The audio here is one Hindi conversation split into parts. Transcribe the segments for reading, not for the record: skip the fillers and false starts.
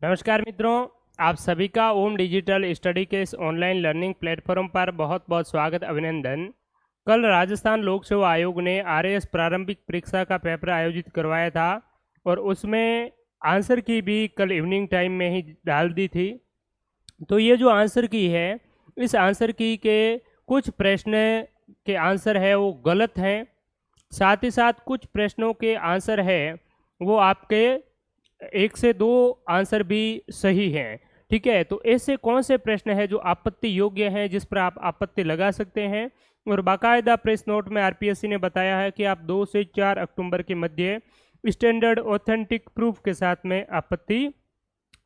नमस्कार मित्रों, आप सभी का ओम डिजिटल स्टडी के इस ऑनलाइन लर्निंग प्लेटफॉर्म पर बहुत बहुत स्वागत, अभिनंदन। कल राजस्थान लोक सेवा आयोग ने आरएएस प्रारंभिक परीक्षा का पेपर आयोजित करवाया था और उसमें आंसर की भी कल इवनिंग टाइम में ही डाल दी थी। तो ये जो आंसर की है, इस आंसर की के कुछ प्रश्न के आंसर है वो गलत हैं, साथ ही साथ कुछ प्रश्नों के आंसर है वो आपके 1 से 2 आंसर भी सही हैं। ठीक है, तो ऐसे कौन से प्रश्न हैं जो आपत्ति योग्य हैं, जिस पर आप आपत्ति लगा सकते हैं। और बाकायदा प्रेस नोट में आरपीएससी ने बताया है कि आप 2 से 4 अक्टूबर के मध्य स्टैंडर्ड ऑथेंटिक प्रूफ के साथ में आपत्ति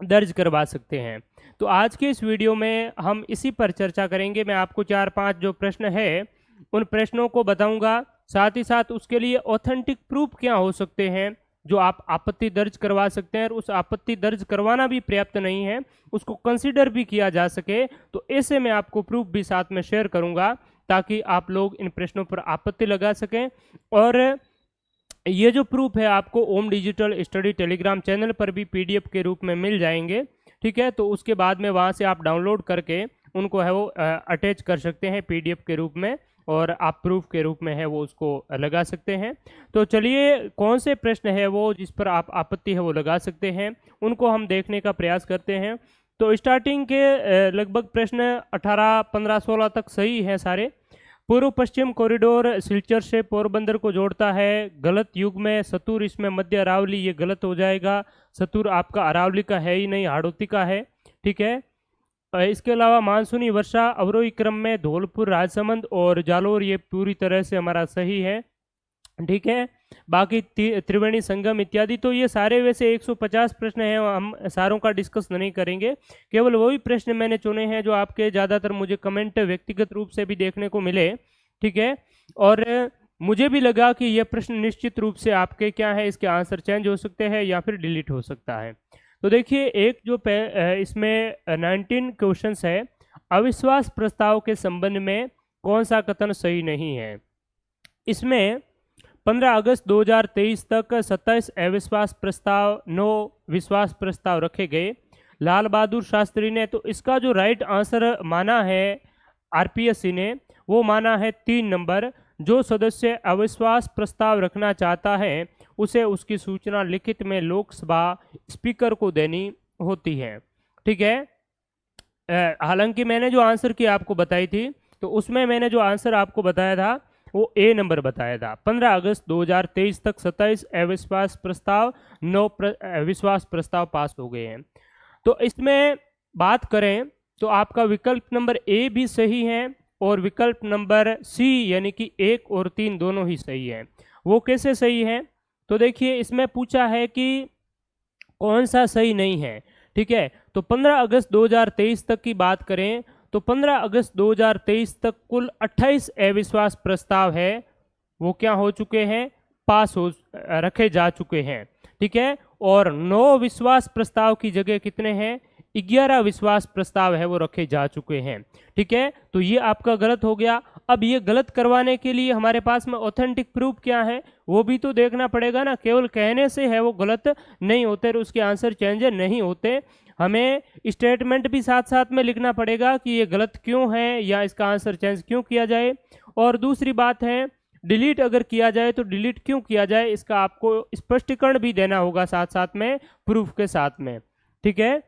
दर्ज करवा सकते हैं। तो आज के इस वीडियो में हम इसी पर चर्चा करेंगे। मैं आपको 4-5 जो प्रश्न है उन प्रश्नों को बताऊंगा, साथ ही साथ उसके लिए ऑथेंटिक प्रूफ क्या हो सकते हैं जो आप आपत्ति दर्ज करवा सकते हैं, और उस आपत्ति दर्ज करवाना भी पर्याप्त नहीं है, उसको कंसीडर भी किया जा सके। तो ऐसे में आपको प्रूफ भी साथ में शेयर करूंगा ताकि आप लोग इन प्रश्नों पर आपत्ति लगा सकें। और ये जो प्रूफ है आपको ओम डिजिटल स्टडी टेलीग्राम चैनल पर भी पीडीएफ के रूप में मिल जाएंगे। ठीक है, तो उसके बाद में वहाँ से आप डाउनलोड करके उनको है वो अटैच कर सकते हैं पीडीएफ के रूप में, और आप प्रूफ के रूप में है वो उसको लगा सकते हैं। तो चलिए, कौन से प्रश्न है वो जिस पर आप आपत्ति है वो लगा सकते हैं, उनको हम देखने का प्रयास करते हैं। तो स्टार्टिंग के लगभग प्रश्न 18, 15, 16 तक सही हैं सारे। पूर्व पश्चिम कॉरिडोर सिलचर से पोरबंदर को जोड़ता है, गलत युग में सतुर इसमें मध्य अरावली, ये गलत हो जाएगा। सतुर आपका अरावली का है ही नहीं, हाड़ौती का है। ठीक है, इसके अलावा मानसूनी वर्षा अवरोही क्रम में धौलपुर, राजसमंद और जालोर, ये पूरी तरह से हमारा सही है। ठीक है, बाकी त्रिवेणी संगम इत्यादि, तो ये सारे वैसे 150 प्रश्न हैं, हम सारों का डिस्कस नहीं करेंगे। केवल वही प्रश्न मैंने चुने हैं जो आपके ज़्यादातर मुझे कमेंट व्यक्तिगत रूप से भी देखने को मिले। ठीक है, और मुझे भी लगा कि यह प्रश्न निश्चित रूप से आपके क्या है, इसके आंसर चेंज हो सकते हैं या फिर डिलीट हो सकता है। तो देखिए, एक जो इसमें 19 क्वेश्चंस है, अविश्वास प्रस्ताव के संबंध में कौन सा कथन सही नहीं है। इसमें 15 अगस्त 2023 तक 27 अविश्वास प्रस्ताव, 9 विश्वास प्रस्ताव रखे गए लाल बहादुर शास्त्री ने। तो इसका जो राइट आंसर माना है आरपीएससी ने, वो माना है 3 नंबर। जो सदस्य अविश्वास प्रस्ताव रखना चाहता है उसे उसकी सूचना लिखित में लोकसभा स्पीकर को देनी होती है। ठीक है, हालांकि मैंने जो आंसर की आपको बताई थी, तो उसमें मैंने जो आंसर आपको बताया था वो ए नंबर बताया था। 15 अगस्त 2023 तक 27 अविश्वास प्रस्ताव, 9 विश्वास प्रस्ताव पास हो गए हैं। तो इसमें बात करें तो आपका विकल्प नंबर ए भी सही है और विकल्प नंबर सी यानी कि 1 और 3 दोनों ही सही है। वो कैसे सही है, तो देखिए, इसमें पूछा है कि कौन सा सही नहीं है। ठीक है, तो 15 अगस्त 2023 तक की बात करें तो 15 अगस्त 2023 तक कुल 28 अविश्वास प्रस्ताव है वो क्या हो चुके हैं, पास हो रखे जा चुके हैं। ठीक है, और 9 विश्वास प्रस्ताव की जगह कितने हैं, 11 विश्वास प्रस्ताव है वो रखे जा चुके हैं। ठीक है, तो ये आपका गलत हो गया। अब ये गलत करवाने के लिए हमारे पास में ऑथेंटिक प्रूफ क्या है वो भी तो देखना पड़ेगा ना। केवल कहने से है वो गलत नहीं होते और उसके आंसर चेंज नहीं होते। हमें स्टेटमेंट भी साथ साथ में लिखना पड़ेगा कि ये गलत क्यों है या इसका आंसर चेंज क्यों किया जाए। और दूसरी बात है, डिलीट अगर किया जाए तो डिलीट क्यों किया जाए, इसका आपको स्पष्टीकरण भी देना होगा साथ साथ में प्रूफ के साथ में। ठीक है,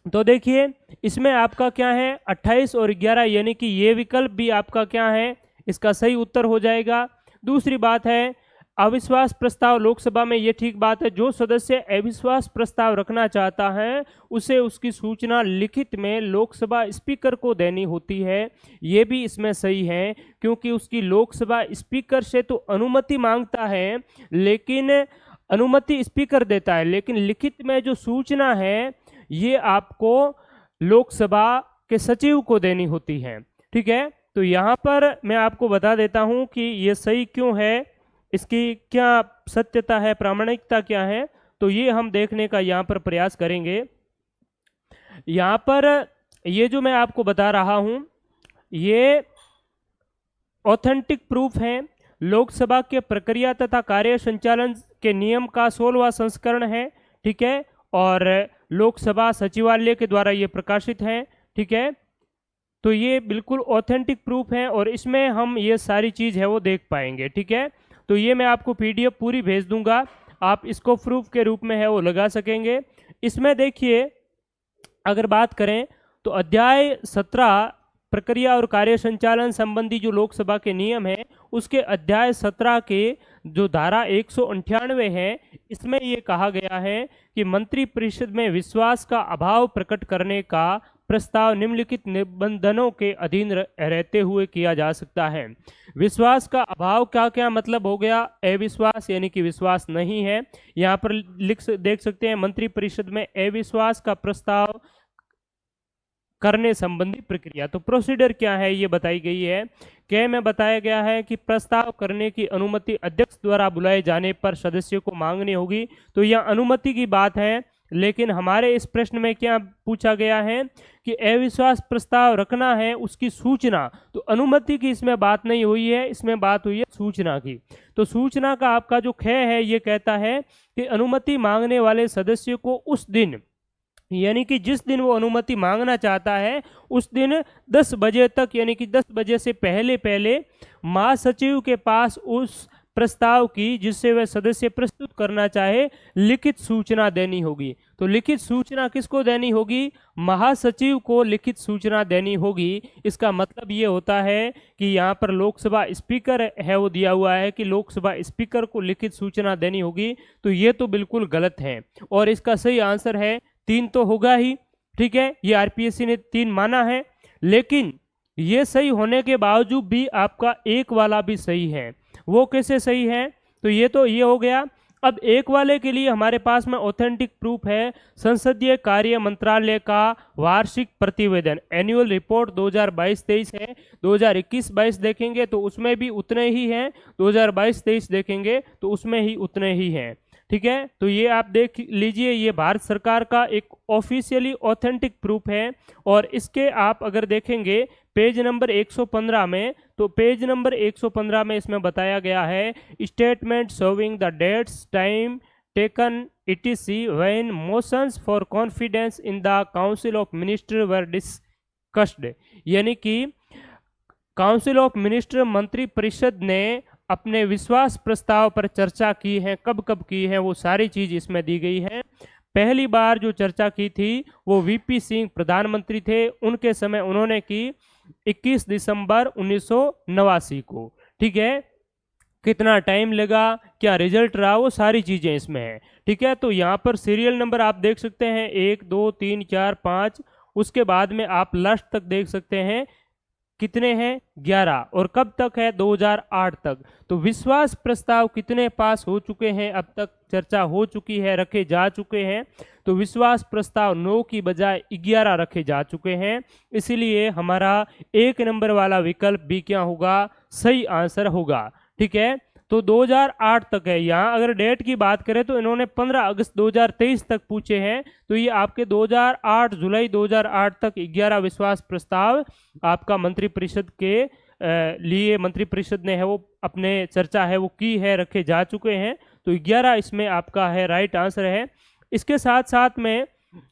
तो देखिए, इसमें आपका क्या है 28 और 11 यानी कि ये विकल्प भी आपका क्या है, इसका सही उत्तर हो जाएगा। दूसरी बात है, अविश्वास प्रस्ताव लोकसभा में, ये ठीक बात है। जो सदस्य अविश्वास प्रस्ताव रखना चाहता है उसे उसकी सूचना लिखित में लोकसभा स्पीकर को देनी होती है, ये भी इसमें सही है, क्योंकि उसकी लोकसभा स्पीकर से तो अनुमति मांगता है, लेकिन अनुमति स्पीकर देता है, लेकिन लिखित में जो सूचना है ये आपको लोकसभा के सचिव को देनी होती है। ठीक है, तो यहाँ पर मैं आपको बता देता हूँ कि ये सही क्यों है, इसकी क्या सत्यता है, प्रामाणिकता क्या है, तो ये हम देखने का यहाँ पर प्रयास करेंगे। यहाँ पर ये जो मैं आपको बता रहा हूँ ये ऑथेंटिक प्रूफ है। लोकसभा के प्रक्रिया तथा कार्य संचालन के नियम का 16वां संस्करण है। ठीक है, और लोकसभा सचिवालय के द्वारा ये प्रकाशित है। ठीक है, तो ये बिल्कुल ऑथेंटिक प्रूफ है और इसमें हम ये सारी चीज़ है वो देख पाएंगे। ठीक है, तो ये मैं आपको PDF पूरी भेज दूंगा, आप इसको प्रूफ के रूप में है वो लगा सकेंगे। इसमें देखिए, अगर बात करें तो अध्याय 17 प्रक्रिया और कार्य संचालन संबंधी जो लोकसभा के नियम है, उसके अध्याय 17 के जो धारा 198 है, इसमें ये कहा गया है कि मंत्रिपरिषद में विश्वास का अभाव प्रकट करने का प्रस्ताव निम्नलिखित निबंधनों के अधीन रहते हुए किया जा सकता है। विश्वास का अभाव का क्या मतलब हो गया? अविश्वास, यानी कि विश्वास नहीं है। यहाँ पर देख सकते हैं मंत्रिपरिषद में अविश्वास का प्रस्ताव करने संबंधी प्रक्रिया। तो प्रोसीडर क्या है ये बताई गई है। क में बताया गया है कि प्रस्ताव करने की अनुमति अध्यक्ष द्वारा बुलाए जाने पर सदस्यों को मांगनी होगी। तो यह अनुमति की बात है, लेकिन हमारे इस प्रश्न में क्या पूछा गया है कि अविश्वास प्रस्ताव रखना है, उसकी सूचना। तो अनुमति की इसमें बात नहीं हुई है, इसमें बात हुई है सूचना की। तो सूचना का आपका जो ख है ये कहता है कि अनुमति मांगने वाले सदस्य को उस दिन, यानी कि जिस दिन वो अनुमति मांगना चाहता है उस दिन 10 बजे तक, यानी कि 10 बजे से पहले पहले महासचिव के पास उस प्रस्ताव की, जिससे वह सदस्य प्रस्तुत करना चाहे, लिखित सूचना देनी होगी। तो लिखित सूचना किसको देनी होगी? महासचिव को लिखित सूचना देनी होगी। इसका मतलब ये होता है कि यहाँ पर लोकसभा स्पीकर है वो दिया हुआ है कि लोकसभा स्पीकर को लिखित सूचना देनी होगी। तो ये तो बिल्कुल गलत है और इसका सही आंसर है 3 तो होगा ही। ठीक है, ये RPSC ने 3 माना है, लेकिन ये सही होने के बावजूद भी आपका एक वाला भी सही है। वो कैसे सही है? तो ये हो गया। अब एक वाले के लिए हमारे पास में ऑथेंटिक प्रूफ है, संसदीय कार्य मंत्रालय का वार्षिक प्रतिवेदन, एनुअल रिपोर्ट 2022-23 है। 2021-22 देखेंगे तो उसमें भी उतने ही हैं, 2022-23 देखेंगे तो उसमें ही उतने ही हैं। ठीक है, तो ये आप देख लीजिए, ये भारत सरकार का एक ऑफिशियली ऑथेंटिक प्रूफ है। और इसके आप अगर देखेंगे पेज नंबर 115 में, तो पेज नंबर 115 में इसमें बताया गया है, statement showing the dates time taken etc when motions for confidence in the council of minister were discussed. यानी कि काउंसिल ऑफ मिनिस्टर मंत्रिपरिषद ने अपने विश्वास प्रस्ताव पर चर्चा की है, कब कब की है, वो सारी चीज इसमें दी गई है। पहली बार जो चर्चा की थी वो VP सिंह प्रधानमंत्री थे, उनके समय उन्होंने की 21 दिसंबर 1989 को। ठीक है, कितना टाइम लगा, क्या रिजल्ट रहा, वो सारी चीजें इसमें है। ठीक है, तो यहाँ पर सीरियल नंबर आप देख सकते हैं 1 2 3 4 5, उसके बाद में आप लास्ट तक देख सकते हैं कितने हैं 11, और कब तक है 2008 तक। तो विश्वास प्रस्ताव कितने पास हो चुके हैं अब तक, चर्चा हो चुकी है, रखे जा चुके हैं। तो विश्वास प्रस्ताव 9 की बजाय 11 रखे जा चुके हैं। इसीलिए हमारा 1 नंबर वाला विकल्प भी क्या होगा? सही आंसर होगा। ठीक है, तो 2008 तक है। यहाँ अगर डेट की बात करें तो इन्होंने 15 अगस्त 2023 तक पूछे हैं, तो ये आपके 2008 जुलाई 2008 तक 11 विश्वास प्रस्ताव आपका मंत्रिपरिषद के लिए मंत्रिपरिषद ने है वो अपने चर्चा है वो की है, रखे जा चुके हैं। तो 11 इसमें आपका है राइट आंसर है। इसके साथ साथ में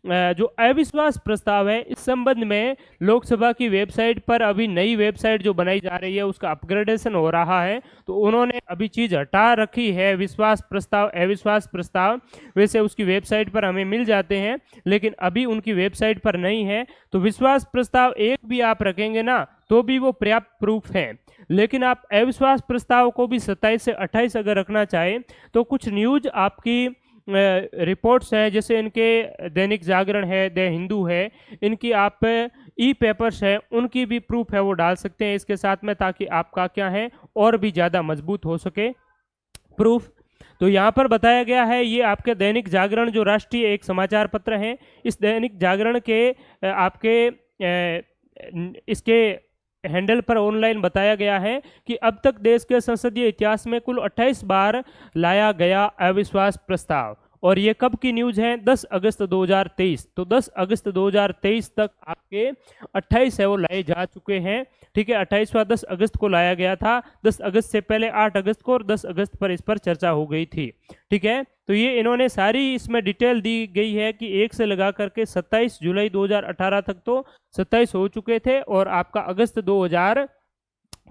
जो अविश्वास प्रस्ताव है, इस संबंध में लोकसभा की वेबसाइट पर अभी नई वेबसाइट जो बनाई जा रही है उसका अपग्रेडेशन हो रहा है, तो उन्होंने अभी चीज हटा रखी है विश्वास प्रस्ताव अविश्वास प्रस्ताव। वैसे उसकी वेबसाइट पर हमें मिल जाते हैं, लेकिन अभी उनकी वेबसाइट पर नहीं है। तो विश्वास प्रस्ताव 1 भी आप रखेंगे ना तो भी वो पर्याप्त प्रूफ है, लेकिन आप अविश्वास प्रस्ताव को भी 27 से 28 अगर रखना चाहें तो कुछ न्यूज आपकी रिपोर्ट्स हैं, जैसे इनके दैनिक जागरण है, द हिंदू है, इनकी आप पेपर्स है, उनकी भी प्रूफ है वो डाल सकते हैं इसके साथ में, ताकि आपका क्या है और भी ज़्यादा मजबूत हो सके प्रूफ। तो यहाँ पर बताया गया है, ये आपके दैनिक जागरण जो राष्ट्रीय एक समाचार पत्र है, इस दैनिक जागरण के आपके इसके हैंडल पर ऑनलाइन बताया गया है कि अब तक देश के संसदीय इतिहास में कुल 28 बार लाया गया अविश्वास प्रस्ताव, और ये कब की न्यूज़ है? 10 अगस्त 2023। तो 10 अगस्त 2023 तक आपके 28 है वो लाए जा चुके हैं। ठीक है, 28वां 10 अगस्त को लाया गया था। 10 अगस्त से पहले 8 अगस्त को और 10 अगस्त पर इस पर चर्चा हो गई थी। ठीक है, तो ये इन्होंने सारी इसमें डिटेल दी गई है कि 1 से लगा करके 27 जुलाई 2018 तक तो 27 हो चुके थे, और आपका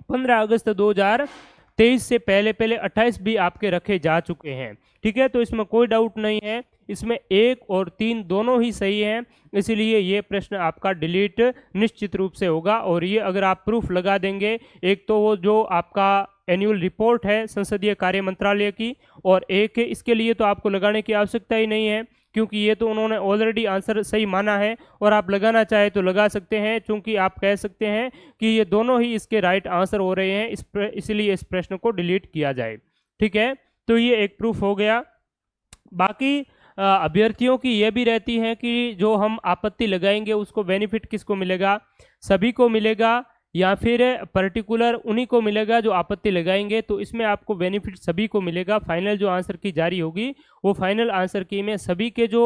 15 अगस्त 2023 से पहले पहले 28 भी आपके रखे जा चुके हैं। ठीक है, तो इसमें कोई डाउट नहीं है, इसमें 1 और 3 दोनों ही सही हैं, इसलिए ये प्रश्न आपका डिलीट निश्चित रूप से होगा। और ये अगर आप प्रूफ लगा देंगे, एक तो वो जो आपका एनुअल रिपोर्ट है संसदीय कार्य मंत्रालय की, और एक है इसके लिए तो आपको लगाने की आवश्यकता ही नहीं है, क्योंकि ये तो उन्होंने ऑलरेडी आंसर सही माना है, और आप लगाना चाहे तो लगा सकते हैं, क्योंकि आप कह सकते हैं कि ये दोनों ही इसके राइट आंसर हो रहे हैं, इसलिए इस प्रश्न को डिलीट किया जाए। ठीक है, तो ये एक प्रूफ हो गया। बाकी अभ्यर्थियों की ये भी रहती है कि जो हम आपत्ति लगाएंगे उसको बेनिफिट किसको मिलेगा? सभी को मिलेगा या फिर पर्टिकुलर उन्हीं को मिलेगा जो आपत्ति लगाएंगे? तो इसमें आपको बेनिफिट सभी को मिलेगा। फाइनल जो आंसर की जारी होगी वो फाइनल आंसर की में सभी के जो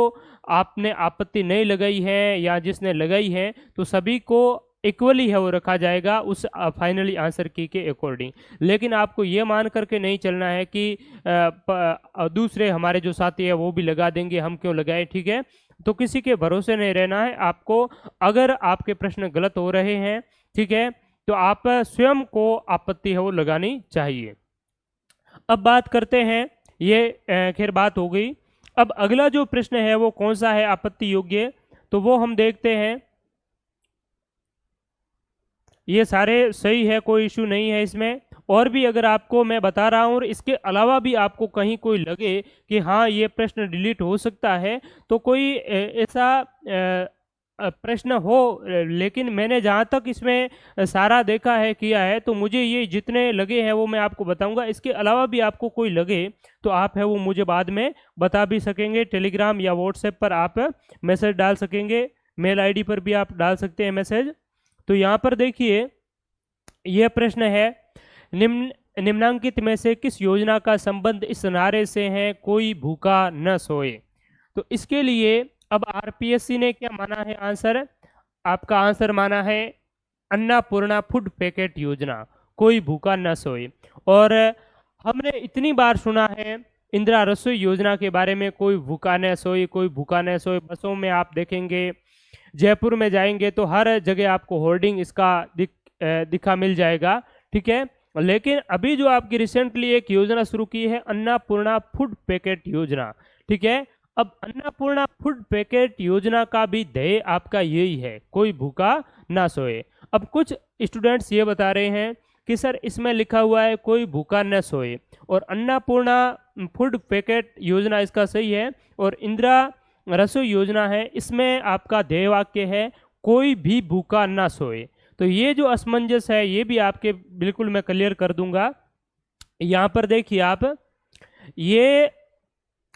आपने आपत्ति नहीं लगाई है या जिसने लगाई है, तो सभी को इक्वली है वो रखा जाएगा उस फाइनली आंसर की के अकॉर्डिंग। लेकिन आपको ये मान करके नहीं चलना है कि दूसरे हमारे जो साथी है वो भी लगा देंगे, हम क्यों लगाए। ठीक है, तो किसी के भरोसे नहीं रहना है आपको। अगर आपके प्रश्न गलत हो रहे हैं, ठीक है, तो आप स्वयं को आपत्ति है वो लगानी चाहिए। अब बात करते हैं, ये खैर बात हो गई। अब अगला जो प्रश्न है वो कौन सा है आपत्ति योग्य, तो वो हम देखते हैं। ये सारे सही है, कोई इशू नहीं है इसमें। और भी अगर आपको मैं बता रहा हूँ और इसके अलावा भी आपको कहीं कोई लगे कि हाँ ये प्रश्न डिलीट हो सकता है, तो कोई ऐसा प्रश्न हो, लेकिन मैंने जहाँ तक इसमें सारा देखा है किया है, तो मुझे ये जितने लगे हैं वो मैं आपको बताऊंगा। इसके अलावा भी आपको कोई लगे तो आप है वो मुझे बाद में बता भी सकेंगे। टेलीग्राम या व्हाट्सएप पर आप मैसेज डाल सकेंगे, मेल आईडी पर भी आप डाल सकते हैं मैसेज। तो यहाँ पर देखिए, यह प्रश्न है, निम्नांकित में से किस योजना का संबंध इस नारे से है, कोई भूखा न सोए? तो इसके लिए अब आरपीएससी ने क्या माना है आंसर? आपका आंसर माना है अन्नपूर्णा फूड पैकेट योजना, कोई भूखा न सोए। और हमने इतनी बार सुना है इंदिरा रसोई योजना के बारे में, कोई भूखा न सोए, कोई भूखा न सोए। बसों में आप देखेंगे, जयपुर में जाएंगे तो हर जगह आपको होर्डिंग इसका दिखा मिल जाएगा। ठीक है, लेकिन अभी जो आपकी रिसेंटली एक योजना शुरू की है अन्नपूर्णा फूड पैकेट योजना। ठीक है, अब अन्नपूर्णा फूड पैकेट योजना का भी ध्येय आपका यही है, कोई भूखा ना सोए। अब कुछ स्टूडेंट्स ये बता रहे हैं कि सर इसमें लिखा हुआ है कोई भूखा न सोए, और अन्नपूर्णा फूड पैकेट योजना इसका सही है, और इंदिरा रसोई योजना है इसमें आपका ध्येय वाक्य है कोई भी भूखा ना सोए। तो ये जो असमंजस है ये भी आपके बिल्कुल मैं क्लियर कर दूंगा। यहाँ पर देखिए आप, ये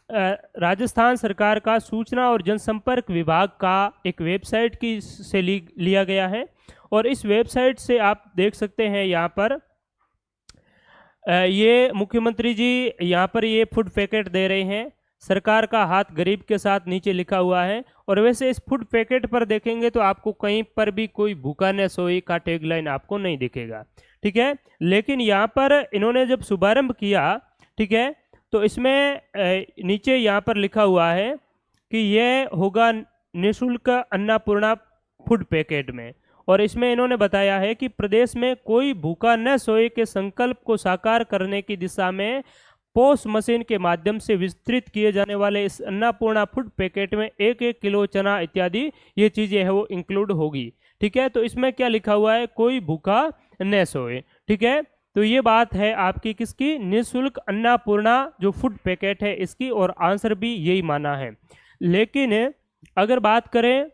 राजस्थान सरकार का सूचना और जनसंपर्क विभाग का एक वेबसाइट की से लिया गया है, और इस वेबसाइट से आप देख सकते हैं यहाँ पर ये मुख्यमंत्री जी यहाँ पर ये फूड पैकेट दे रहे हैं, सरकार का हाथ गरीब के साथ नीचे लिखा हुआ है। और वैसे इस फूड पैकेट पर देखेंगे तो आपको कहीं पर भी कोई भूखा न सोए का टैगलाइन आपको नहीं दिखेगा। ठीक है, लेकिन यहाँ पर इन्होंने जब शुभारंभ किया, ठीक है, तो इसमें नीचे यहाँ पर लिखा हुआ है कि यह होगा निःशुल्क अन्नपूर्णा फूड पैकेट में, और इसमें इन्होंने बताया है कि प्रदेश में कोई भूखा न सोए के संकल्प को साकार करने की दिशा में पोस मशीन के माध्यम से विस्तृत किए जाने वाले इस अन्नपूर्णा फूड पैकेट में 1-1 किलो चना इत्यादि ये चीज़ें है वो इंक्लूड होगी। ठीक है, तो इसमें क्या लिखा हुआ है, कोई भूखा न सोए। ठीक है, तो ये बात है आपकी किसकी, निःशुल्क अन्नपूर्णा जो फूड पैकेट है इसकी, और आंसर भी यही माना है। लेकिन अगर बात करें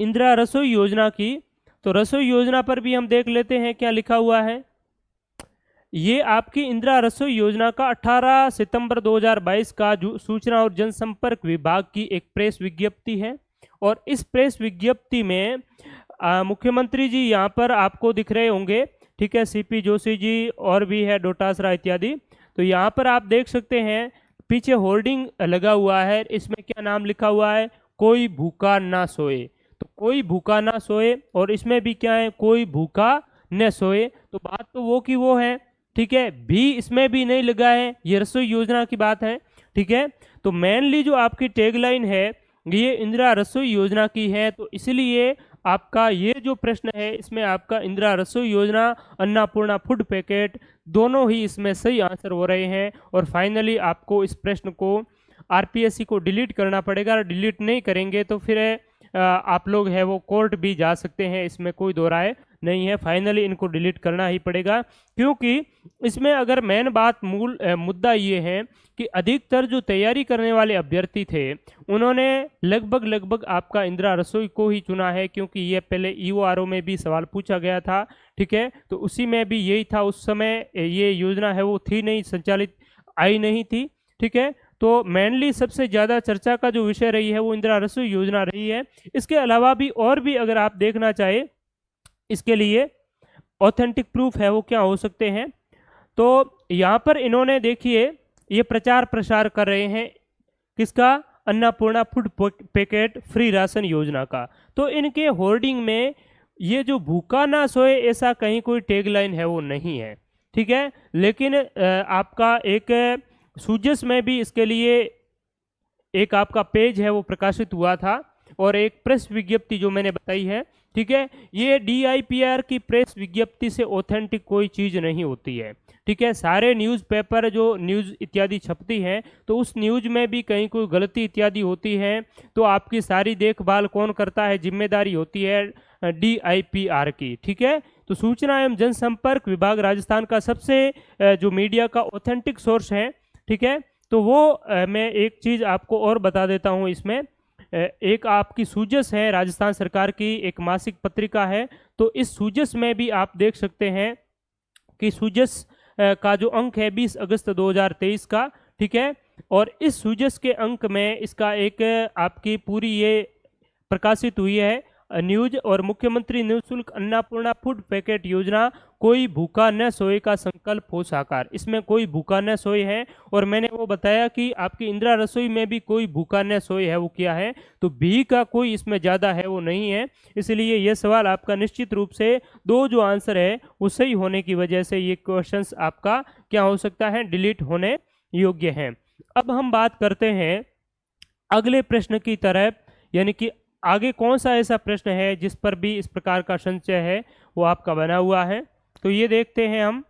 इंदिरा रसोई योजना की, तो रसोई योजना पर भी हम देख लेते हैं क्या लिखा हुआ है। ये आपकी इंदिरा रसोई योजना का 18 सितंबर 2022 का सूचना और जनसंपर्क विभाग की एक प्रेस विज्ञप्ति है, और इस प्रेस विज्ञप्ति में मुख्यमंत्री जी यहाँ पर आपको दिख रहे होंगे। ठीक है, सीपी जोशी जी और भी है डोटासरा इत्यादि। तो यहाँ पर आप देख सकते हैं पीछे होर्डिंग लगा हुआ है, इसमें क्या नाम लिखा हुआ है, कोई भूखा ना सोए। तो कोई भूखा ना सोए, और इसमें भी क्या है, कोई भूखा न सोए। तो बात तो वो की वो है, ठीक है, भी इसमें भी नहीं लगा है, ये रसोई योजना की बात है, ठीक है। तो मेनली जो आपकी टैगलाइन है ये इंदिरा रसोई योजना की है, तो इसलिए आपका ये जो प्रश्न है इसमें आपका इंदिरा रसोई योजना, अन्नपूर्णा फूड पैकेट, दोनों ही इसमें सही आंसर हो रहे हैं। और फाइनली आपको इस प्रश्न को आरपीएससी को डिलीट करना पड़ेगा, डिलीट नहीं करेंगे तो फिर आप लोग है वो कोर्ट भी जा सकते हैं, इसमें कोई दो राय नहीं है। फाइनली इनको डिलीट करना ही पड़ेगा, क्योंकि इसमें अगर मेन बात मुद्दा ये है कि अधिकतर जो तैयारी करने वाले अभ्यर्थी थे उन्होंने लगभग आपका इंदिरा रसोई को ही चुना है, क्योंकि ये पहले ईओआरओ में भी सवाल पूछा गया था, ठीक है। तो उसी में भी यही था, उस समय ये योजना है वो थी नहीं, संचालित आई नहीं थी, ठीक है। तो मेनली सबसे ज़्यादा चर्चा का जो विषय रही है वो इंदिरा रसोई योजना रही है। इसके अलावा भी और भी अगर आप देखना चाहे, इसके लिए ऑथेंटिक प्रूफ है वो क्या हो सकते हैं, तो यहाँ पर इन्होंने देखिए ये प्रचार प्रसार कर रहे हैं किसका, Annapurna food packet free ration योजना का। तो इनके होर्डिंग में ये जो भूखा ना सोए ऐसा कहीं कोई टैगलाइन है वो नहीं है, ठीक है। लेकिन आपका एक सूजस में भी इसके लिए एक आपका पेज है वो प्रकाशित हुआ था, और एक प्रेस विज्ञप्ति जो मैंने बताई है, ठीक है। ये DIPR की प्रेस विज्ञप्ति से ऑथेंटिक कोई चीज़ नहीं होती है, ठीक है। सारे न्यूज़पेपर जो न्यूज़ इत्यादि छपती है तो उस न्यूज़ में भी कहीं कोई गलती इत्यादि होती है तो आपकी सारी देखभाल कौन करता है, जिम्मेदारी होती है DIPR की, ठीक है। तो सूचना एवं जनसंपर्क विभाग राजस्थान का सबसे जो मीडिया का ऑथेंटिक सोर्स है, ठीक है। तो वो मैं एक चीज़ आपको और बता देता हूँ, इसमें एक आपकी सूजस है, राजस्थान सरकार की एक मासिक पत्रिका है, तो इस सूजस में भी आप देख सकते हैं कि सूजस का जो अंक है 20 अगस्त 2023 का, ठीक है। और इस सूजस के अंक में इसका एक आपकी पूरी ये प्रकाशित हुई है न्यूज, और मुख्यमंत्री निःशुल्क अन्नपूर्णा फूड पैकेट योजना, कोई भूखा न सोए का संकल्प हो साकार। इसमें कोई भूखा न सोए है, और मैंने वो बताया कि आपकी इंदिरा रसोई में भी कोई भूखा न सोए है वो क्या है, तो भी का कोई इसमें ज़्यादा है वो नहीं है। इसलिए ये सवाल आपका निश्चित रूप से दो जो आंसर है वो सही होने की वजह से ये क्वेश्चंस आपका क्या हो सकता है, डिलीट होने योग्य है। अब हम बात करते हैं अगले प्रश्न की तरफ, यानी कि आगे कौन सा ऐसा प्रश्न है जिस पर भी इस प्रकार का संशय है वो आपका बना हुआ है, तो ये देखते हैं हम।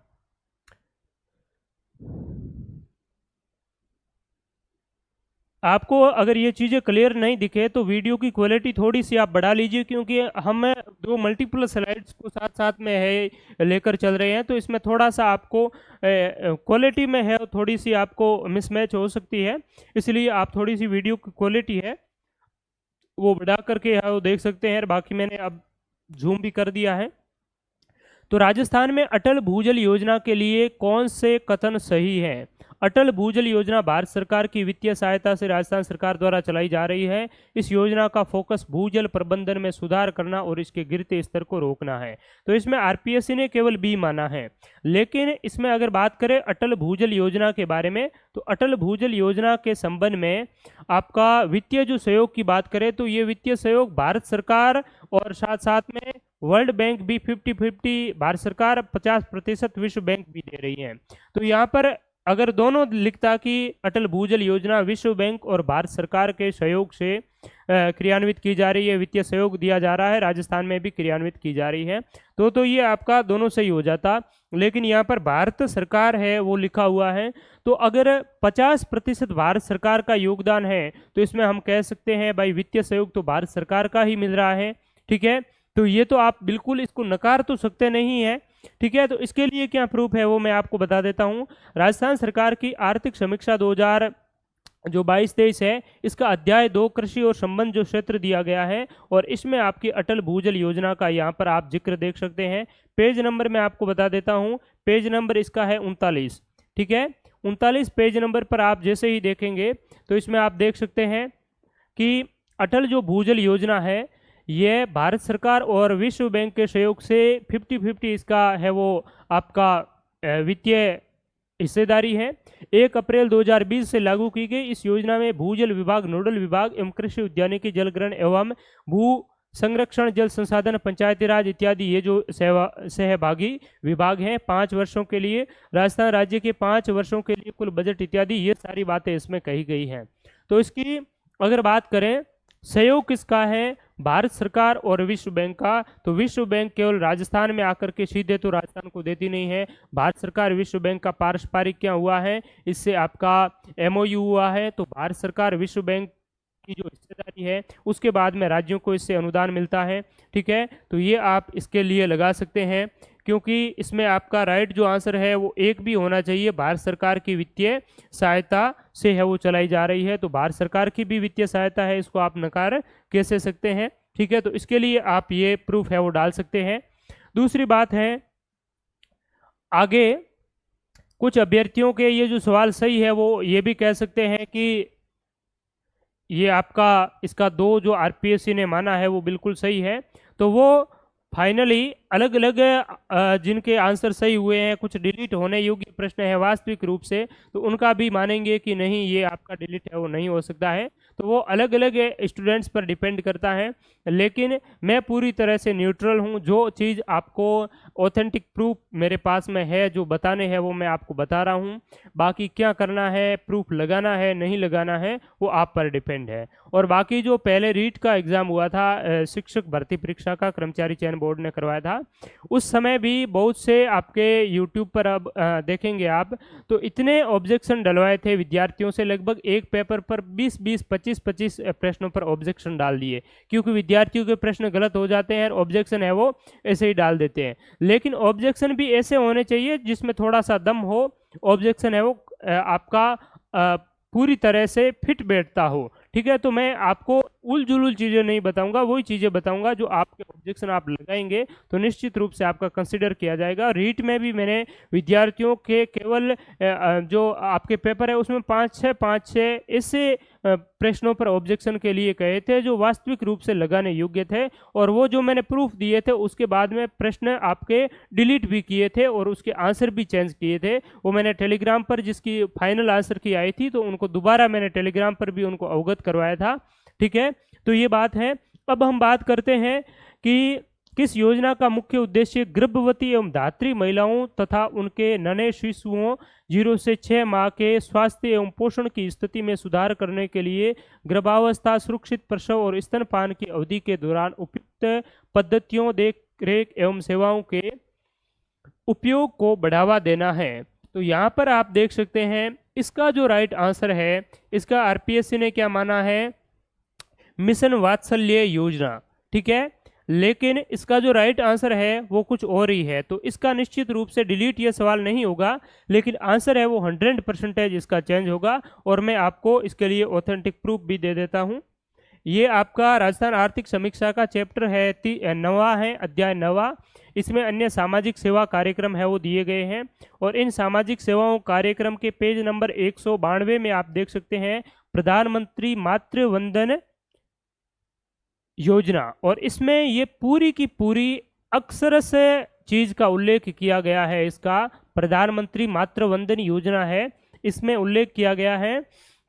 आपको अगर ये चीज़ें क्लियर नहीं दिखे तो वीडियो की क्वालिटी थोड़ी सी आप बढ़ा लीजिए, क्योंकि हम दो मल्टीपल स्लाइड्स को साथ साथ में है लेकर चल रहे हैं, तो इसमें थोड़ा सा आपको क्वालिटी में है थोड़ी सी आपको मिसमैच हो सकती है, इसलिए आप थोड़ी सी वीडियो की क्वालिटी है वो बढ़ा करके वो देख सकते हैं। बाकी मैंने अब जूम भी कर दिया है। तो राजस्थान में अटल भूजल योजना के लिए कौन से कथन सही है? अटल भूजल योजना भारत सरकार की वित्तीय सहायता से राजस्थान सरकार द्वारा चलाई जा रही है। इस योजना का फोकस भूजल प्रबंधन में सुधार करना और इसके गिरते स्तर को रोकना है। तो इसमें आरपीएससी ने केवल बी माना है, लेकिन इसमें अगर बात करें अटल भूजल योजना के बारे में, तो अटल भूजल योजना के संबंध में आपका वित्तीय जो सहयोग की बात करें तो ये वित्तीय सहयोग भारत सरकार और साथ साथ में वर्ल्ड बैंक भी 50-50, भारत सरकार 50% विश्व बैंक भी दे रही है। तो यहाँ पर अगर दोनों लिखता कि अटल भूजल योजना विश्व बैंक और भारत सरकार के सहयोग से क्रियान्वित की जा रही है, वित्तीय सहयोग दिया जा रहा है, राजस्थान में भी क्रियान्वित की जा रही है, तो ये आपका दोनों सही हो जाता। लेकिन यहाँ पर भारत सरकार है वो लिखा हुआ है, तो अगर 50% भारत सरकार का योगदान है तो इसमें हम कह सकते हैं भाई वित्तीय सहयोग तो भारत सरकार का ही मिल रहा है, ठीक है। तो ये तो आप बिल्कुल इसको नकार तो सकते नहीं है, ठीक है। तो इसके लिए क्या प्रूफ है वो मैं आपको बता देता हूँ। राजस्थान सरकार की आर्थिक समीक्षा 2022-23 है, इसका अध्याय 2 कृषि और संबंध जो क्षेत्र दिया गया है, और इसमें आपकी अटल भूजल योजना का यहाँ पर आप जिक्र देख सकते हैं। पेज नंबर मैं आपको बता देता हूँ, पेज नंबर इसका है 39, ठीक है। 39 पेज नंबर पर आप जैसे ही देखेंगे तो इसमें आप देख सकते हैं कि अटल जो भूजल योजना है ये भारत सरकार और विश्व बैंक के सहयोग से 50-50 इसका है वो आपका वित्तीय हिस्सेदारी है। 1 अप्रैल 2020 से लागू की गई इस योजना में भूजल विभाग नोडल विभाग एवं कृषि उद्यानिकी जल ग्रहण एवं भू संरक्षण जल संसाधन पंचायती राज इत्यादि ये जो सहभागी विभाग हैं 5 वर्षों के लिए, राजस्थान राज्य के 5 वर्षों के लिए कुल बजट इत्यादि ये सारी बातें इसमें कही गई हैं। तो इसकी अगर बात करें सहयोग किसका है, भारत सरकार और विश्व बैंक का, तो विश्व बैंक केवल राजस्थान में आकर के सीधे तो राजस्थान को देती नहीं है। भारत सरकार विश्व बैंक का पारस्परिक क्या हुआ है, इससे आपका MOU हुआ है। तो भारत सरकार विश्व बैंक की जो हिस्सेदारी है उसके बाद में राज्यों को इससे अनुदान मिलता है। ठीक है, तो ये आप इसके लिए लगा सकते हैं, क्योंकि इसमें आपका राइट जो आंसर है वो एक भी होना चाहिए। भारत सरकार की वित्तीय सहायता से है वो चलाई जा रही है, तो भारत सरकार की भी वित्तीय सहायता है, इसको आप नकार कैसे सकते हैं। ठीक है, तो इसके लिए आप ये प्रूफ है वो डाल सकते हैं। दूसरी बात है आगे कुछ अभ्यर्थियों के ये जो सवाल सही है वो ये भी कह सकते हैं कि ये आपका इसका 2 जो RPSC ने माना है वो बिल्कुल सही है। तो वो फाइनली अलग अलग जिनके आंसर सही हुए हैं, कुछ डिलीट होने योग्य प्रश्न है वास्तविक रूप से, तो उनका भी मानेंगे कि नहीं ये आपका डिलीट है वो नहीं हो सकता है। तो वो अलग अलग स्टूडेंट्स पर डिपेंड करता है, लेकिन मैं पूरी तरह से न्यूट्रल हूँ। जो चीज़ आपको ऑथेंटिक प्रूफ मेरे पास में है जो बताने हैं वो मैं आपको बता रहा हूँ। बाकी क्या करना है, प्रूफ लगाना है नहीं लगाना है, वो आप पर डिपेंड है। और बाकी जो पहले रीट का एग्ज़ाम हुआ था शिक्षक भर्ती परीक्षा का कर्मचारी चयन बोर्ड ने करवाया था, उस समय भी बहुत से आपके यूट्यूब पर अब देखेंगे आप तो इतने ऑब्जेक्शन डलवाए थे विद्यार्थियों से, लगभग एक पेपर पर 20-20 25-25 प्रश्नों पर ऑब्जेक्शन डाल दिए, क्योंकि विद्यार्थियों के प्रश्न गलत हो जाते हैं और ऑब्जेक्शन है वो ऐसे ही डाल देते हैं। लेकिन ऑब्जेक्शन भी ऐसे होने चाहिए जिसमें थोड़ा सा दम हो, ऑब्जेक्शन है वो आपका पूरी तरह से फिट बैठता हो। ठीक है, तो मैं आपको उल जुलूल चीज़ें नहीं बताऊंगा, वही चीज़ें बताऊंगा जो आपके ऑब्जेक्शन आप लगाएंगे तो निश्चित रूप से आपका कंसिडर किया जाएगा। रीट में भी मैंने विद्यार्थियों के केवल जो आपके पेपर है उसमें 5-6 ऐसे प्रश्नों पर ऑब्जेक्शन के लिए कहे थे जो वास्तविक रूप से लगाने योग्य थे, और वो जो मैंने प्रूफ दिए थे उसके बाद में प्रश्न आपके डिलीट भी किए थे और उसके आंसर भी चेंज किए थे। वो मैंने टेलीग्राम पर जिसकी फाइनल आंसर की आई थी तो उनको दोबारा मैंने टेलीग्राम पर भी उनको अवगत करवाया था। ठीक है, तो ये बात है। अब हम बात करते हैं कि किस योजना का मुख्य उद्देश्य गर्भवती एवं धात्री महिलाओं तथा उनके नन्हे शिशुओं 0 से 6 माह के स्वास्थ्य एवं पोषण की स्थिति में सुधार करने के लिए गर्भावस्था, सुरक्षित प्रसव और स्तनपान की अवधि के दौरान उपयुक्त पद्धतियों, देख रेख एवं सेवाओं के उपयोग को बढ़ावा देना है। तो यहाँ पर आप देख सकते हैं इसका जो राइट आंसर है, इसका RPSC ने क्या माना है, मिशन वात्सल्य योजना। ठीक है, लेकिन इसका जो राइट आंसर है वो कुछ और ही है, तो इसका निश्चित रूप से डिलीट ये सवाल नहीं होगा, लेकिन आंसर है वो 100% इसका चेंज होगा। और मैं आपको इसके लिए ऑथेंटिक प्रूफ भी दे देता हूँ। ये आपका राजस्थान आर्थिक समीक्षा का चैप्टर है 9वां है, अध्याय 9वां। इसमें अन्य सामाजिक सेवा कार्यक्रम है वो दिए गए हैं, और इन सामाजिक सेवाओं कार्यक्रम के पेज नंबर 192 में आप देख सकते हैं प्रधानमंत्री मातृ वंदन योजना, और इसमें ये पूरी की पूरी अक्षरश चीज का उल्लेख किया गया है। इसका प्रधानमंत्री मातृ वंदन योजना है, इसमें उल्लेख किया गया है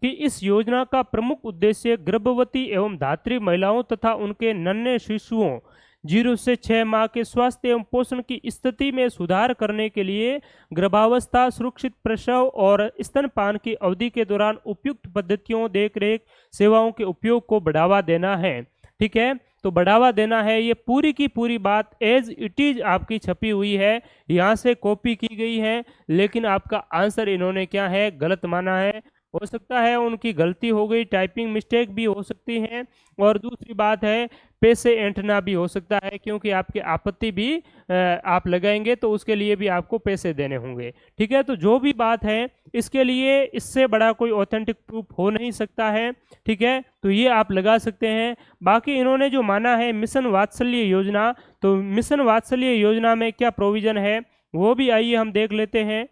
कि इस योजना का प्रमुख उद्देश्य गर्भवती एवं धात्री महिलाओं तथा उनके नन्हे शिशुओं 0 से 6 माह के स्वास्थ्य एवं पोषण की स्थिति में सुधार करने के लिए गर्भावस्था, सुरक्षित प्रसव और स्तनपान की अवधि के दौरान उपयुक्त पद्धतियों, देखरेख सेवाओं के उपयोग को बढ़ावा देना है। ठीक है, तो बढ़ावा देना है, ये पूरी की पूरी बात एज इट इज आपकी छपी हुई है, यहाँ से कॉपी की गई है, लेकिन आपका आंसर इन्होंने क्या है, गलत माना है। हो सकता है उनकी गलती हो गई, टाइपिंग मिस्टेक भी हो सकती है, और दूसरी बात है पैसे ऐंठना भी हो सकता है, क्योंकि आपकी आपत्ति भी आप लगाएंगे तो उसके लिए भी आपको पैसे देने होंगे। ठीक है, तो जो भी बात है इसके लिए इससे बड़ा कोई ऑथेंटिक प्रूफ हो नहीं सकता है। ठीक है, तो ये आप लगा सकते हैं। बाकी इन्होंने जो माना है मिशन वात्सल्य योजना, तो मिशन वात्सल्य योजना में क्या प्रोविजन है वो भी आइए हम देख लेते हैं।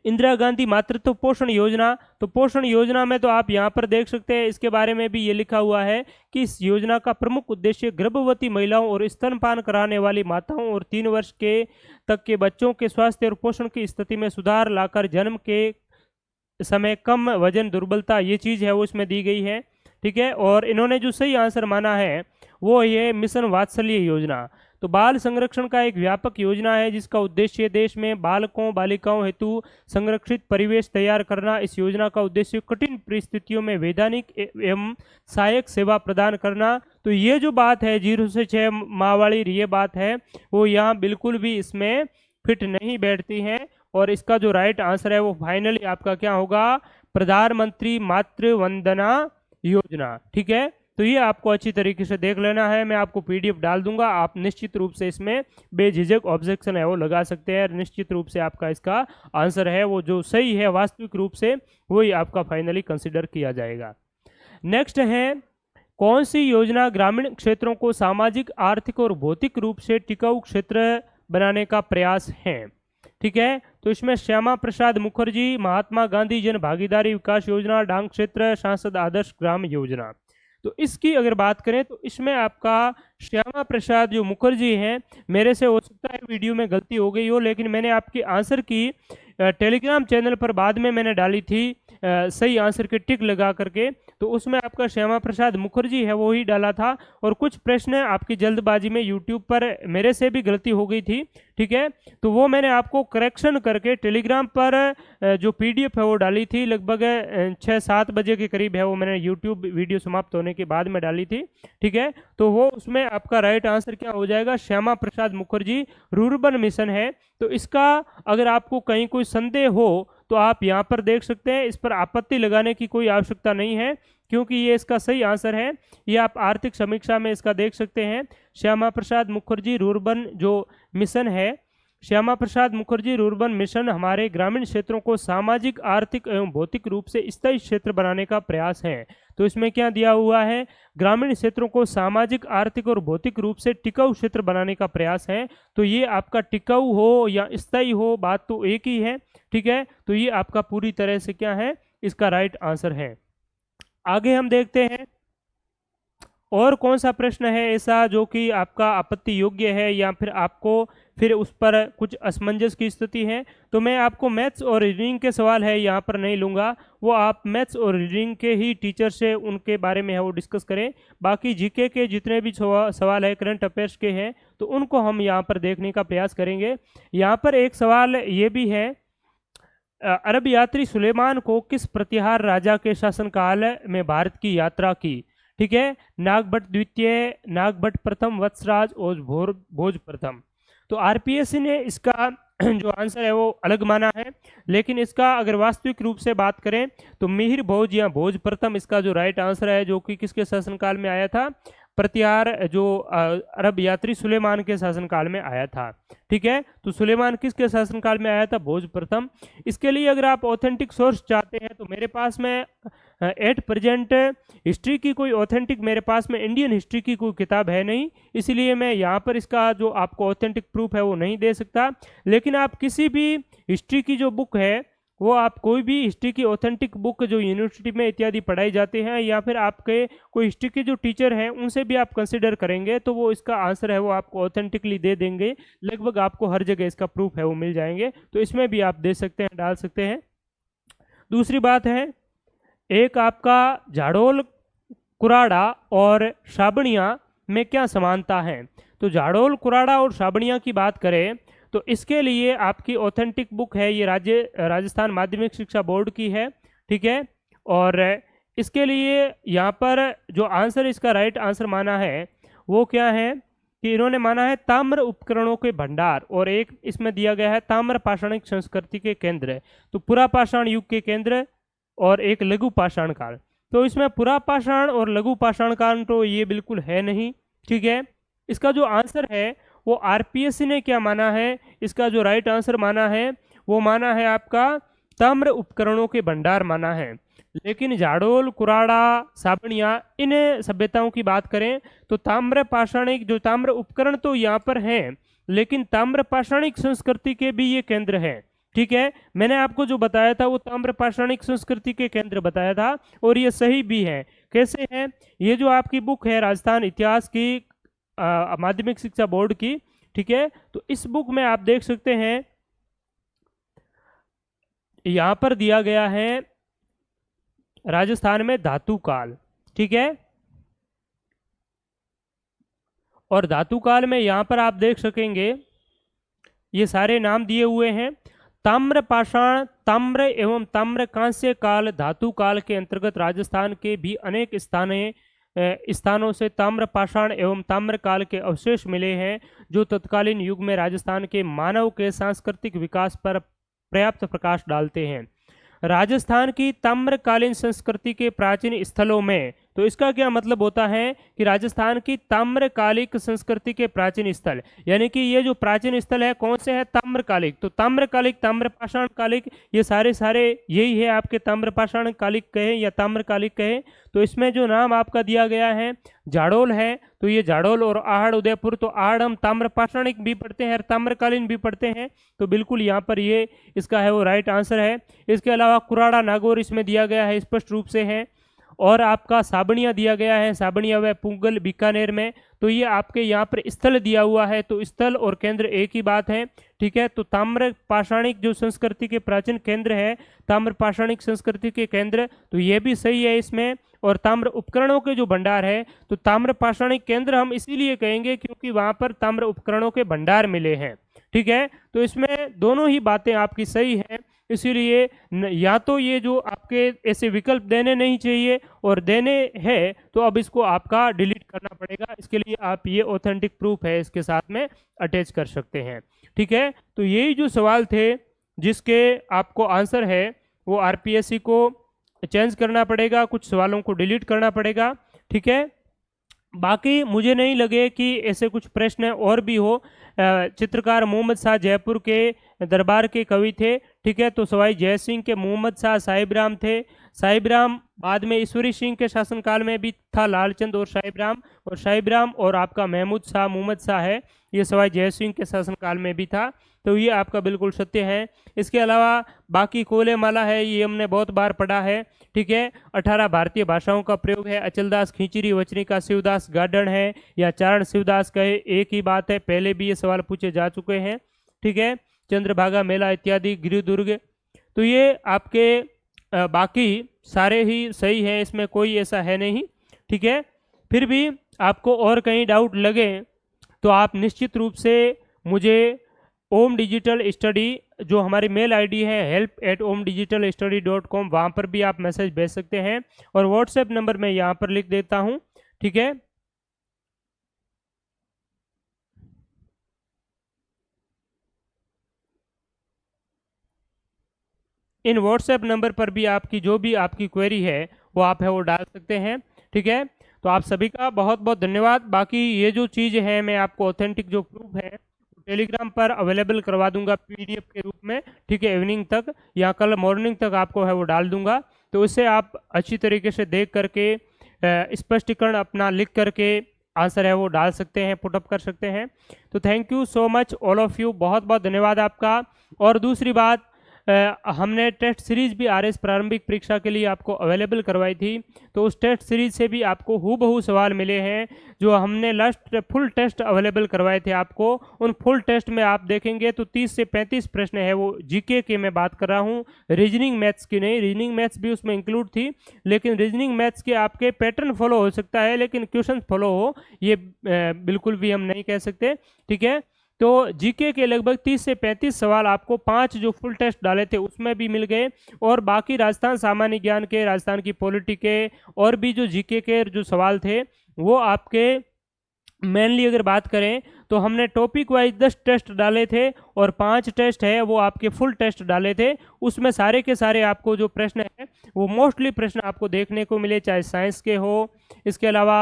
इंदिरा गांधी मातृत्व पोषण योजना, तो पोषण योजना में तो आप यहाँ पर देख सकते हैं, इसके बारे में भी ये लिखा हुआ है कि इस योजना का प्रमुख उद्देश्य गर्भवती महिलाओं और स्तनपान कराने वाली माताओं और 3 वर्ष के तक के बच्चों के स्वास्थ्य और पोषण की स्थिति में सुधार लाकर जन्म के समय कम वजन, दुर्बलता, ये चीज़ है वो इसमें दी गई है। ठीक है, और इन्होंने जो सही आंसर माना है वो ये मिशन वात्सल्य योजना। तो बाल संरक्षण का एक व्यापक योजना है जिसका उद्देश्य देश में बालकों बालिकाओं हेतु संरक्षित परिवेश तैयार करना। इस योजना का उद्देश्य कठिन परिस्थितियों में वैधानिक एवं सहायक सेवा प्रदान करना। तो ये जो बात है 0 से 6 माह वाली ये बात है वो यहाँ बिल्कुल भी इसमें फिट नहीं बैठती है, और इसका जो राइट आंसर है वो फाइनली आपका क्या होगा, प्रधानमंत्री मातृ वंदना योजना। ठीक है, तो ये आपको अच्छी तरीके से देख लेना है, मैं आपको पीडीएफ डाल दूंगा, आप निश्चित रूप से इसमें बेझिझक ऑब्जेक्शन है वो लगा सकते हैं। निश्चित रूप से आपका इसका आंसर है वो जो सही है वास्तविक रूप से वही आपका फाइनली कंसिडर किया जाएगा। नेक्स्ट है, कौन सी योजना ग्रामीण क्षेत्रों को सामाजिक, आर्थिक और भौतिक रूप से टिकाऊ क्षेत्र बनाने का प्रयास है। ठीक है, तो इसमें श्यामा प्रसाद मुखर्जी महात्मा गांधी जन भागीदारी विकास योजना, डांग क्षेत्र सांसद आदर्श ग्राम योजना। तो इसकी अगर बात करें तो इसमें आपका श्यामा प्रसाद जो मुखर्जी हैं, मेरे से हो सकता है वीडियो में गलती हो गई हो, लेकिन मैंने आपकी आंसर की टेलीग्राम चैनल पर बाद में मैंने डाली थी सही आंसर के टिक लगा करके, तो उसमें आपका श्यामा प्रसाद मुखर्जी है वो ही डाला था, और कुछ प्रश्न आपकी जल्दबाजी में यूट्यूब पर मेरे से भी गलती हो गई थी। ठीक है, तो वो मैंने आपको करेक्शन करके टेलीग्राम पर जो पीडीएफ है वो डाली थी, लगभग 6-7 बजे के करीब है वो मैंने यूट्यूब वीडियो समाप्त होने के बाद में डाली थी। ठीक है, तो वो उसमें आपका राइट आंसर क्या हो जाएगा, श्यामा प्रसाद मुखर्जी रूरबन मिशन है। तो इसका अगर आपको कहीं कोई संदेह हो तो आप यहाँ पर देख सकते हैं, इस पर आपत्ति लगाने की कोई आवश्यकता नहीं है क्योंकि ये इसका सही आंसर है। ये आप आर्थिक समीक्षा में इसका देख सकते हैं, श्यामा प्रसाद मुखर्जी रूरबन जो मिशन है, श्यामा प्रसाद मुखर्जी रूरबन मिशन हमारे ग्रामीण क्षेत्रों को सामाजिक, आर्थिक एवं भौतिक रूप से स्थायी क्षेत्र बनाने का प्रयास है। तो इसमें क्या दिया हुआ है, ग्रामीण क्षेत्रों को सामाजिक, आर्थिक और भौतिक रूप से टिकाऊ क्षेत्र बनाने का प्रयास है। तो ये आपका टिकाऊ हो या स्थायी हो बात तो एक ही है। ठीक है, तो ये आपका पूरी तरह से क्या है, इसका राइट आंसर है। आगे हम देखते हैं और कौन सा प्रश्न है ऐसा जो कि आपका आपत्ति योग्य है या फिर आपको फिर उस पर कुछ असमंजस की स्थिति है। तो मैं आपको मैथ्स और रीडिंग के सवाल है यहाँ पर नहीं लूँगा, वो आप मैथ्स और रीडिंग के ही टीचर से उनके बारे में है वो डिस्कस करें। बाकी जीके के जितने भी सवाल है करंट अफेयर्स के हैं तो उनको हम यहाँ पर देखने का प्रयास करेंगे। यहाँ पर एक सवाल ये भी है, अरब यात्री सुलेमान को किस प्रतिहार राजा के शासनकाल में भारत की यात्रा की। ठीक है, नागभट्ट द्वितीय, नागभट्ट प्रथम, वत्सराज और भोज प्रथम। तो आरपीएससी ने इसका जो आंसर है वो अलग माना है, लेकिन इसका अगर वास्तविक रूप से बात करें तो मिहिर भोज या भोज प्रथम इसका जो राइट आंसर है, जो कि किसके शासनकाल में आया था, प्रतिहार जो अरब यात्री सुलेमान के शासनकाल में आया था। ठीक है, तो सुलेमान किसके शासनकाल में आया था, भोज प्रथम। इसके लिए अगर आप ऑथेंटिक सोर्स चाहते हैं तो मेरे पास में एट प्रेजेंट हिस्ट्री की कोई ऑथेंटिक, मेरे पास में इंडियन हिस्ट्री की कोई किताब है नहीं, इसलिए मैं यहाँ पर इसका जो आपको ऑथेंटिक प्रूफ है वो नहीं दे सकता। लेकिन आप किसी भी हिस्ट्री की जो बुक है वो आप कोई भी हिस्ट्री की ऑथेंटिक बुक जो यूनिवर्सिटी में इत्यादि पढ़ाई जाती हैं या फिर आपके कोई हिस्ट्री के जो टीचर हैं उनसे भी आप कंसिडर करेंगे तो वो इसका आंसर है वो आपको ऑथेंटिकली दे देंगे। लगभग आपको हर जगह इसका प्रूफ है वो मिल जाएंगे, तो इसमें भी आप दे सकते हैं, डाल सकते हैं। दूसरी बात है, एक आपका झाड़ोल, कुराड़ा और साबणिया में क्या समानता है। तो झाड़ोल, कुराड़ा और साबणिया की बात करें तो इसके लिए आपकी ऑथेंटिक बुक है ये राजस्थान माध्यमिक शिक्षा बोर्ड की है। ठीक है, और इसके लिए यहाँ पर जो आंसर इसका राइट आंसर माना है वो क्या है कि इन्होंने माना है ताम्र उपकरणों के भंडार, और एक इसमें दिया गया है ताम्र पाषाणिक संस्कृति के केंद्र, तो पुरापाषाण युग के केंद्र और एक लघु पाषाण काल। तो इसमें पुरापाषाण और लघु पाषाण काल तो ये बिल्कुल है नहीं। ठीक है, इसका जो आंसर है वो आरपीएससी ने क्या माना है, इसका जो राइट आंसर माना है वो माना है आपका ताम्र उपकरणों के भंडार माना है। लेकिन झाड़ोल, कुराड़ा, साबणिया इन सभ्यताओं की बात करें तो ताम्र पाषाणिक जो ताम्र उपकरण तो यहाँ पर हैं, लेकिन ताम्र पाषाणिक संस्कृति के भी ये केंद्र हैं। ठीक है, मैंने आपको जो बताया था वो ताम्र पाषाणिक संस्कृति के केंद्र बताया था, और ये सही भी है। कैसे है? ये जो आपकी बुक है राजस्थान इतिहास की माध्यमिक शिक्षा बोर्ड की, ठीक है, तो इस बुक में आप देख सकते हैं यहाँ पर दिया गया है राजस्थान में धातु काल, ठीक है, और धातु काल में यहाँ पर आप देख सकेंगे ये सारे नाम दिए हुए हैं। ताम्र पाषाण, ताम्र एवं ताम्र कांस्य काल, धातु काल के अंतर्गत राजस्थान के भी अनेक स्थानों से ताम्र पाषाण एवं ताम्र काल के अवशेष मिले हैं, जो तत्कालीन युग में राजस्थान के मानव के सांस्कृतिक विकास पर पर्याप्त प्रकाश डालते हैं। राजस्थान की ताम्रकालीन संस्कृति के प्राचीन स्थलों में, तो इसका क्या मतलब होता है कि राजस्थान की ताम्रकालिक संस्कृति के प्राचीन स्थल, यानी कि ये जो प्राचीन स्थल है कौन से है? ताम्रकालिक। तो ताम्रकालिक, ताम्रपाषाण कालिक, ये सारे यही है आपके ताम्रपाषाण कालिक कहे या ताम्रकालिक कहे। तो इसमें जो नाम आपका दिया गया है जाडोल है, तो ये जाडोल और आहड़ उदयपुर, तो आहड़ हम ताम्रपाषाणिक भी पढ़ते हैं और ताम्रकालीन भी पढ़ते हैं, तो बिल्कुल यहाँ पर ये इसका है वो राइट आंसर है। इसके अलावा कुराड़ा नागौर इसमें दिया गया है, स्पष्ट रूप से है। और आपका साबणिया दिया गया है, साबणिया व पुंगल बीकानेर में, तो ये आपके यहाँ पर स्थल दिया हुआ है, तो स्थल और केंद्र एक ही बात है, ठीक है। तो ताम्र पाषाणिक जो संस्कृति के प्राचीन केंद्र है, ताम्र पाषाणिक संस्कृति के केंद्र, तो ये भी सही है इसमें। और ताम्र उपकरणों के जो भंडार है, तो ताम्र पाषाणिक केंद्र हम इसीलिए कहेंगे क्योंकि वहाँ पर ताम्र उपकरणों के भंडार मिले हैं, ठीक है। तो इसमें दोनों ही बातें आपकी सही हैं, इसीलिए या तो ये जो आपके ऐसे विकल्प देने नहीं चाहिए, और देने हैं तो अब इसको आपका डिलीट करना पड़ेगा। इसके लिए आप ये ऑथेंटिक प्रूफ है इसके साथ में अटैच कर सकते हैं, ठीक है। तो यही जो सवाल थे जिसके आपको आंसर है वो आरपीएससी को चेंज करना पड़ेगा, कुछ सवालों को डिलीट करना पड़ेगा, ठीक है। बाकी मुझे नहीं लगे कि ऐसे कुछ प्रश्न और भी हो। चित्रकार मोहम्मद शाह जयपुर के दरबार के कवि थे, ठीक है। तो सवाई जय सिंह के मोहम्मद शाह साहिब राम थे। साहिब राम बाद में ईश्वरी सिंह के शासनकाल में भी था, लालचंद और साहिब राम और आपका महमूद शाह मोहम्मद शाह है, ये सवाई जय सिंह के शासनकाल में भी था, तो ये आपका बिल्कुल सत्य है। इसके अलावा बाकी कोले माला है, ये हमने बहुत बार पढ़ा है, ठीक है। 18 भारतीय भाषाओं का प्रयोग है। अचलदास खींचरी वचनिका शिवदास गार्डन है या चारण शिवदास कहे, एक ही बात है, पहले भी ये सवाल पूछे जा चुके हैं, ठीक है। चंद्रभागा मेला इत्यादि, गिरिदुर्ग, तो ये आपके बाकी सारे ही सही है, इसमें कोई ऐसा है नहीं, ठीक है। फिर भी आपको और कहीं डाउट लगे तो आप निश्चित रूप से मुझे ओम डिजिटल स्टडी, जो हमारी मेल आईडी है help@omdigitalstudy.com, वहाँ पर भी आप मैसेज भेज सकते हैं, और व्हाट्सएप नंबर मैं यहाँ पर लिख देता हूँ, ठीक है। इन व्हाट्सएप नंबर पर भी आपकी जो भी आपकी क्वेरी है वो आप है वो डाल सकते हैं, ठीक है। तो आप सभी का बहुत बहुत धन्यवाद। बाकी ये जो चीज़ है मैं आपको ऑथेंटिक जो प्रूफ है टेलीग्राम पर अवेलेबल करवा दूंगा पीडीएफ के रूप में, ठीक है, इवनिंग तक या कल मॉर्निंग तक आपको है वो डाल दूंगा, तो इससे आप अच्छी तरीके से देख करके स्पष्टीकरण अपना लिख करके आंसर है वो डाल सकते हैं, पुटअप कर सकते हैं। तो thank you so much all of you, बहुत बहुत धन्यवाद आपका। और दूसरी बात, हमने टेस्ट सीरीज भी आरएस प्रारंभिक परीक्षा के लिए आपको अवेलेबल करवाई थी, तो उस टेस्ट सीरीज से भी आपको हूबहू सवाल मिले हैं जो हमने लास्ट फुल टेस्ट अवेलेबल करवाए थे आपको। उन फुल टेस्ट में आप देखेंगे तो 30 से 35 प्रश्न है वो जीके के मैं बात कर रहा हूँ, रीजनिंग मैथ्स की नहीं। रीजनिंग मैथ्स भी उसमें इंक्लूड थी, लेकिन रीजनिंग मैथ्स के आपके पैटर्न फॉलो हो सकता है, लेकिन क्वेश्चन फॉलो हो ये बिल्कुल भी हम नहीं कह सकते, ठीक है। तो जीके के लगभग 30 से 35 सवाल आपको 5 जो फुल टेस्ट डाले थे उसमें भी मिल गए, और बाकी राजस्थान सामान्य ज्ञान के, राजस्थान की पॉलिटी के और भी जो जीके के जो सवाल थे वो आपके मेनली अगर बात करें तो हमने टॉपिक वाइज 10 टेस्ट डाले थे और 5 टेस्ट है वो आपके फुल टेस्ट डाले थे। उसमें सारे के सारे आपको जो प्रश्न है वो मोस्टली प्रश्न आपको देखने को मिले, चाहे साइंस के हो, इसके अलावा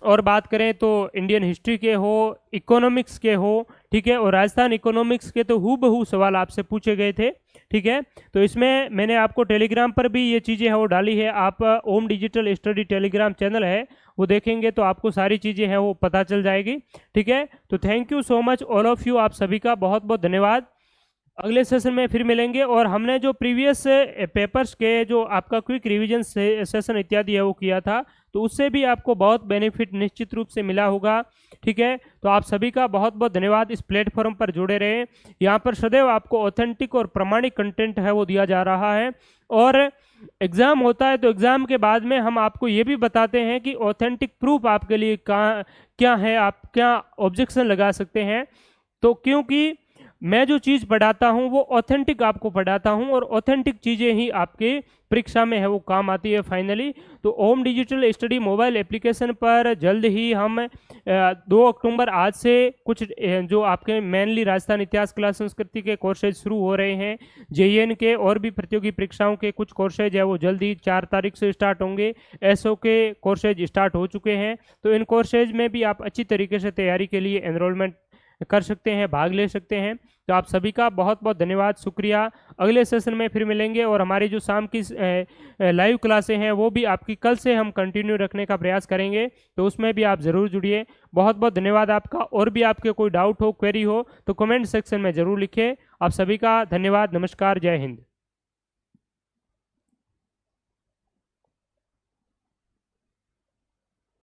और बात करें तो इंडियन हिस्ट्री के हो, इकोनॉमिक्स के हो, ठीक है, और राजस्थान इकोनॉमिक्स के तो हूबहू सवाल आपसे पूछे गए थे, ठीक है। तो इसमें मैंने आपको टेलीग्राम पर भी ये चीज़ें है वो डाली है, आप ओम डिजिटल स्टडी टेलीग्राम चैनल है वो देखेंगे तो आपको सारी चीज़ें हैं वो पता चल जाएगी, ठीक है। तो thank you so much all of you, आप सभी का बहुत बहुत धन्यवाद। अगले सेशन में फिर मिलेंगे। और हमने जो प्रीवियस पेपर्स के जो आपका क्विक रिवीजन सेशन इत्यादि है वो किया था, तो उससे भी आपको बहुत बेनिफिट निश्चित रूप से मिला होगा। ठीक है, तो आप सभी का बहुत बहुत धन्यवाद। इस प्लेटफॉर्म पर जुड़े रहें। यहाँ पर सदैव आपको ऑथेंटिक और प्रमाणिक कंटेंट है वो दिया जा रहा है। और एग्ज़ाम होता है तो एग्ज़ाम के बाद में हम आपको ये भी बताते हैं कि ऑथेंटिक प्रूफ आपके लिए कहाँ क्या है, आप क्या ऑब्जेक्शन लगा सकते हैं। तो क्योंकि मैं जो चीज़ पढ़ाता हूँ वो ऑथेंटिक आपको पढ़ाता हूँ, और ऑथेंटिक चीज़ें ही आपके परीक्षा में है वो काम आती है फाइनली। तो ओम डिजिटल स्टडी मोबाइल एप्लीकेशन पर जल्द ही हम 2 अक्टूबर आज से कुछ जो आपके मेनली राजस्थान इतिहास कला संस्कृति के कोर्सेज शुरू हो रहे हैं। जेईएन के और भी प्रतियोगी परीक्षाओं के कुछ कोर्सेज है वो जल्द ही 4 तारीख से स्टार्ट होंगे। एसओ के कोर्सेज स्टार्ट हो चुके हैं। तो इन कोर्सेज में भी आप अच्छी तरीके से तैयारी के लिए एनरोलमेंट कर सकते हैं, भाग ले सकते हैं। तो आप सभी का बहुत बहुत धन्यवाद, शुक्रिया। अगले सेशन में फिर मिलेंगे। और हमारी जो शाम की लाइव क्लासें हैं वो भी आपकी कल से हम कंटिन्यू रखने का प्रयास करेंगे, तो उसमें भी आप ज़रूर जुड़िए। बहुत बहुत धन्यवाद आपका। और भी आपके कोई डाउट हो, क्वेरी हो तो कमेंट सेक्शन में ज़रूर लिखें। आप सभी का धन्यवाद। नमस्कार, जय हिंद।